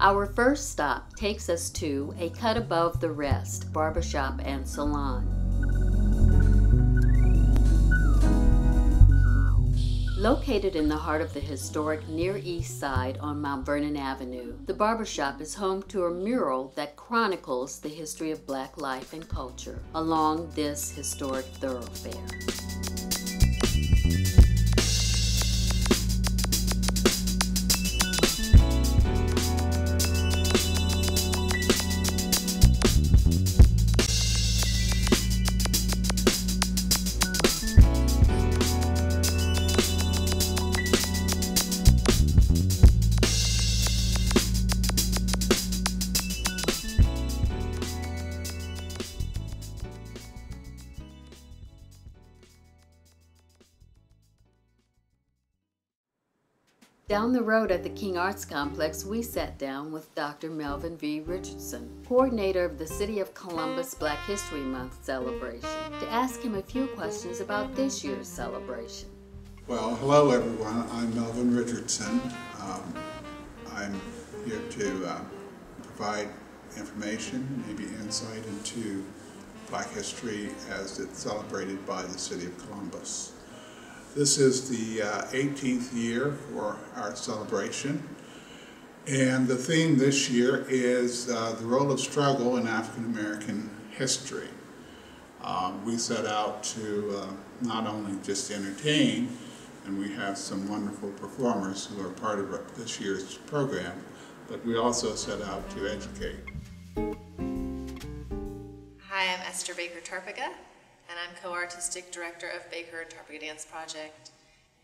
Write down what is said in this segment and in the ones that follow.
Our first stop takes us to a cut above the rest barbershop and salon. Located in the heart of the historic Near East Side on Mount Vernon Avenue, the barbershop is home to a mural that chronicles the history of Black life and culture along this historic thoroughfare. Down the road at the King Arts Complex, we sat down with Dr. Melvin V. Richardson, coordinator of the City of Columbus Black History Month celebration, to ask him a few questions about this year's celebration. Well, hello everyone. I'm Melvin Richardson. I'm here to provide information, maybe insight into Black history as it's celebrated by the City of Columbus. This is the 18th year for our celebration, and the theme this year is the role of struggle in African American history. We set out to not only just entertain, and we have some wonderful performers who are part of this year's program, but we also set out to educate. Hi, I'm Esther Baker-Tarpaga, and I'm co-artistic director of Baker-Tarpaga Dance Project,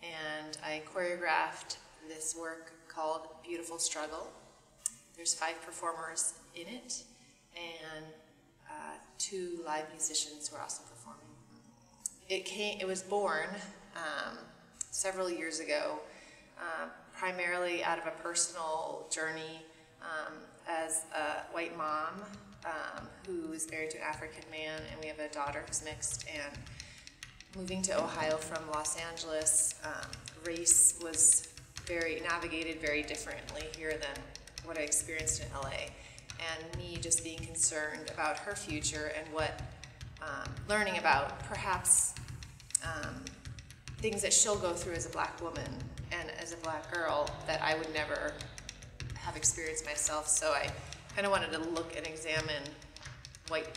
and I choreographed this work called Beautiful Struggle. There's 5 performers in it, and 2 live musicians who are also performing. It was born several years ago, primarily out of a personal journey as a white mom who is married to an African man, and we have a daughter who's mixed, and moving to Ohio from Los Angeles, race was navigated very differently here than what I experienced in LA, and me just being concerned about her future and what, learning about perhaps things that she'll go through as a Black woman and as a Black girl that I would never have experienced myself. So I kind of wanted to look and examine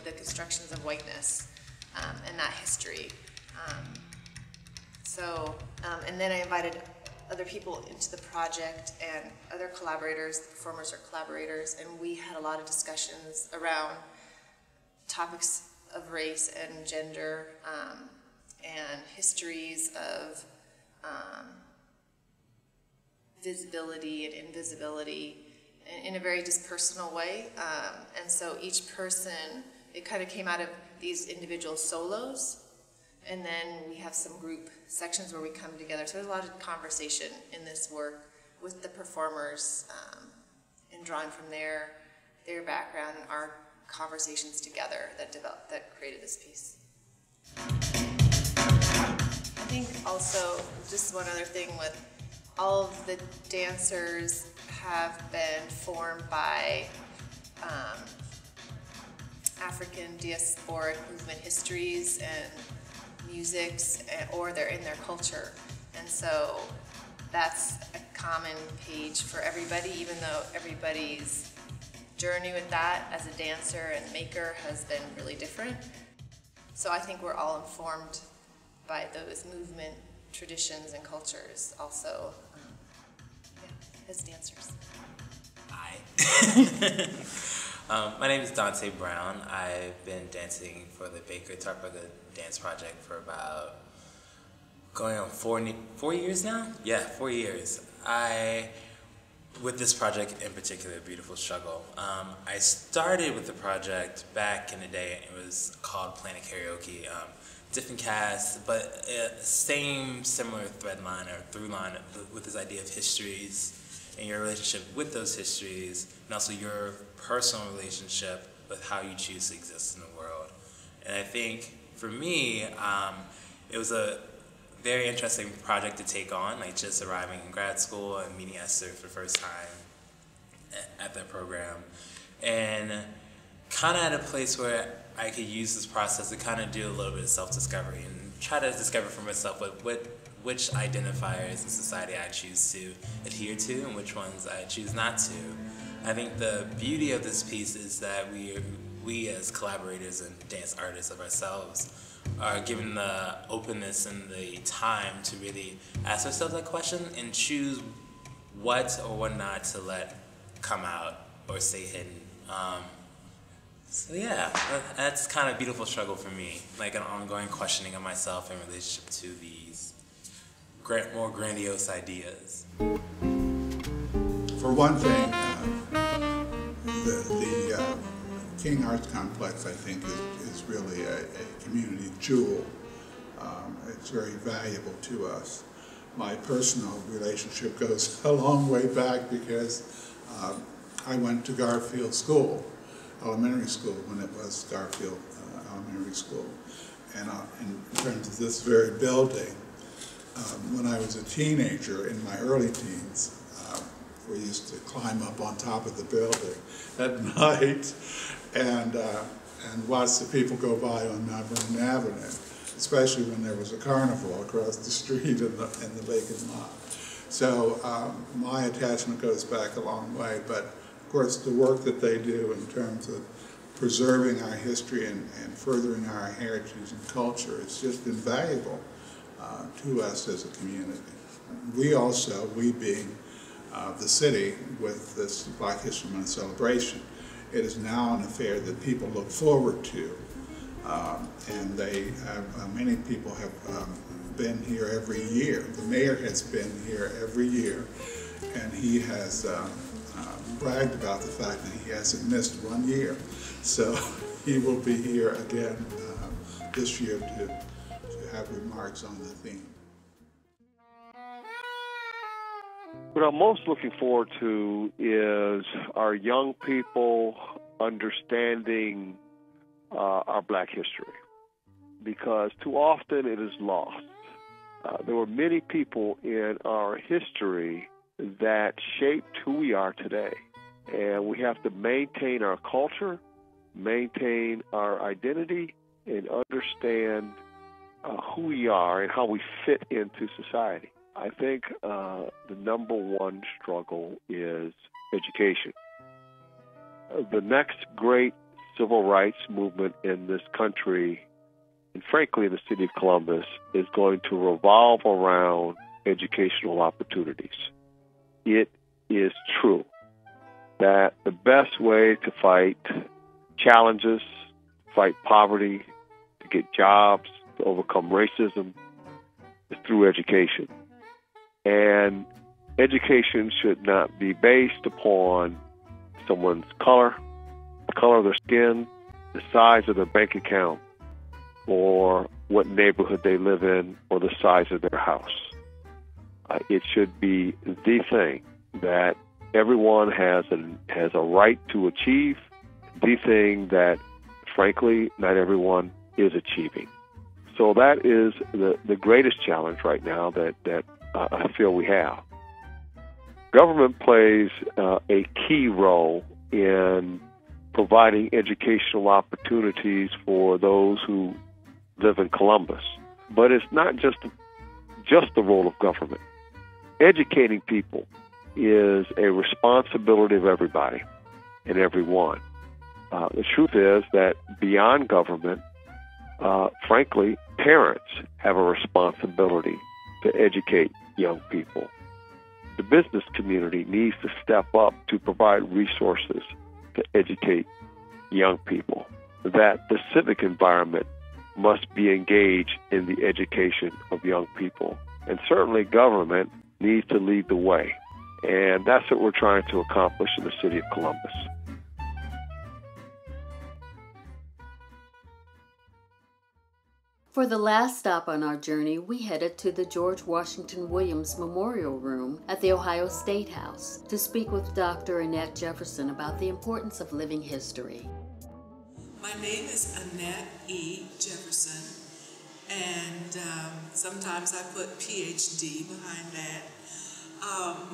the constructions of whiteness and that history. And then I invited other people into the project and other collaborators, the performers are collaborators, and we had a lot of discussions around topics of race and gender and histories of visibility and invisibility in a very just personal way. And so each person, it kind of came out of these individual solos, and then we have some group sections where we come together. So there's a lot of conversation in this work with the performers and drawing from their background and our conversations together that created this piece. I think also, just one other thing, with all of the dancers have been formed by African diasporic movement histories and musics, or they're in their culture. And so that's a common page for everybody, even though everybody's journey with that as a dancer and maker has been really different. So I think we're all informed by those movement traditions and cultures also, as dancers. Hi. My name is Dante Brown. I've been dancing for the Baker-Tarpaga Dance Project for about going on 4 years now? Yeah, 4 years. With this project in particular, Beautiful Struggle, I started with the project back in the day. It was called Planet Karaoke. Different cast, but similar thread line or through line with this idea of histories and your relationship with those histories, and also your personal relationship with how you choose to exist in the world. And I think for me, it was a very interesting project to take on, like just arriving in grad school and meeting Esther for the first time. at that program, and kind of at a place where I could use this process to kind of do a little bit of self-discovery and try to discover for myself which identifiers in society I choose to adhere to and which ones I choose not to. I think the beauty of this piece is that we as collaborators and dance artists of ourselves are given the openness and the time to really ask ourselves that question and choose what or what not to let come out or stay hidden. So yeah, that's kind of a beautiful struggle for me, like an ongoing questioning of myself in relationship to these more grandiose ideas. For one thing, the King Arts Complex, I think, is really a community jewel. It's very valuable to us. My personal relationship goes a long way back because I went to Garfield School, elementary school, when it was Garfield Elementary School. And in terms of this very building, when I was a teenager, in my early teens, we used to climb up on top of the building at night and watch the people go by on Mount Vernon Avenue, especially when there was a carnival across the street in the vacant lot. So my attachment goes back a long way, but of course the work that they do in terms of preserving our history and furthering our heritage and culture is just invaluable to us as a community. We being the city with this Black History Month celebration, it is now an affair that people look forward to, and many people have been here every year. The mayor has been here every year, and he has bragged about the fact that he hasn't missed one year. So he will be here again this year to have remarks on the theme. What I'm most looking forward to is our young people understanding our Black history, because too often it is lost. There were many people in our history that shaped who we are today, and we have to maintain our culture, maintain our identity, and understand who we are and how we fit into society. I think the number one struggle is education. The next great civil rights movement in this country, and frankly in the city of Columbus, is going to revolve around educational opportunities. It is true that the best way to fight challenges, fight poverty, to get jobs, to overcome racism, is through education. And education should not be based upon someone's color, the color of their skin, the size of their bank account, or what neighborhood they live in, or the size of their house. It should be the thing that everyone has a right to achieve, the thing that, frankly, not everyone is achieving. So that is the greatest challenge right now that I feel we have. Government plays a key role in providing educational opportunities for those who live in Columbus. But it's not just the role of government. Educating people is a responsibility of everybody and everyone. The truth is that beyond government, frankly, parents have a responsibility to educate young people. The business community needs to step up to provide resources to educate young people. That the civic environment must be engaged in the education of young people. And certainly government needs to lead the way. And that's what we're trying to accomplish in the city of Columbus. For the last stop on our journey, we headed to the George Washington Williams Memorial Room at the Ohio State House to speak with Dr. Annette Jefferson about the importance of living history. My name is Annette E. Jefferson, and sometimes I put PhD behind that.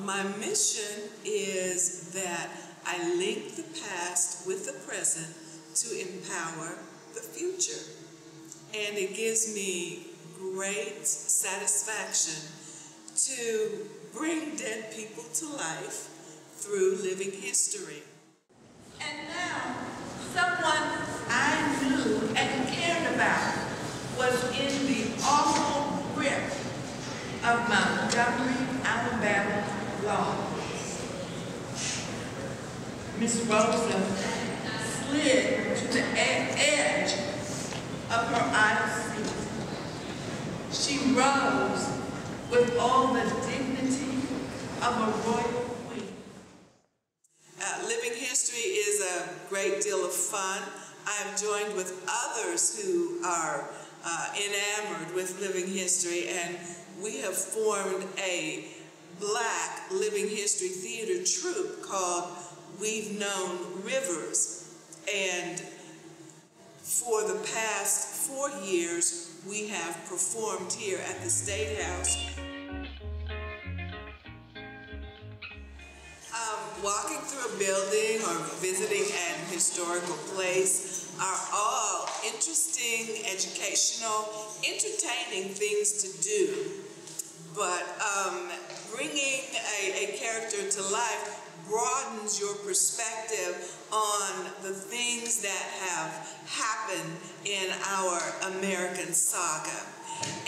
My mission is that I link the past with the present to empower the future. And it gives me great satisfaction to bring dead people to life through living history. And now, someone I knew and cared about was in the awful grip of Montgomery, Alabama law. Miss Rosa slid to the edge of her aisle seat. She rose with all the dignity of a royal queen. Living history is a great deal of fun. I am joined with others who are enamored with living history, and we have formed a Black living history theater troupe called We've Known Rivers. And for the past 4 years, we have performed here at the State House. Walking through a building or visiting an historical place are all interesting, educational, entertaining things to do. But bringing a character to life broadens your perspective on the things that have happened in our American saga.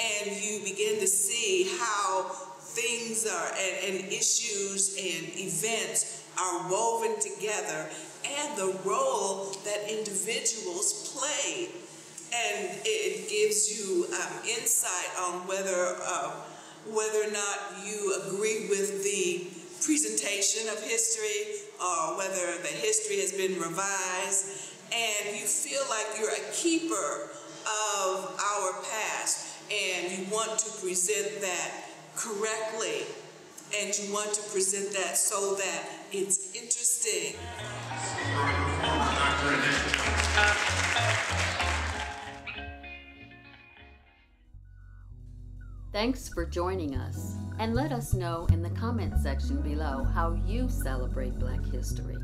And you begin to see how things are and issues and events are woven together, and the role that individuals play. And it gives you insight on whether or not you agree with the presentation of history, or whether the history has been revised, and you feel like you're a keeper of our past, and you want to present that correctly, and you want to present that so that it's interesting. Thanks for joining us, and let us know in the comment section below how you celebrate Black history.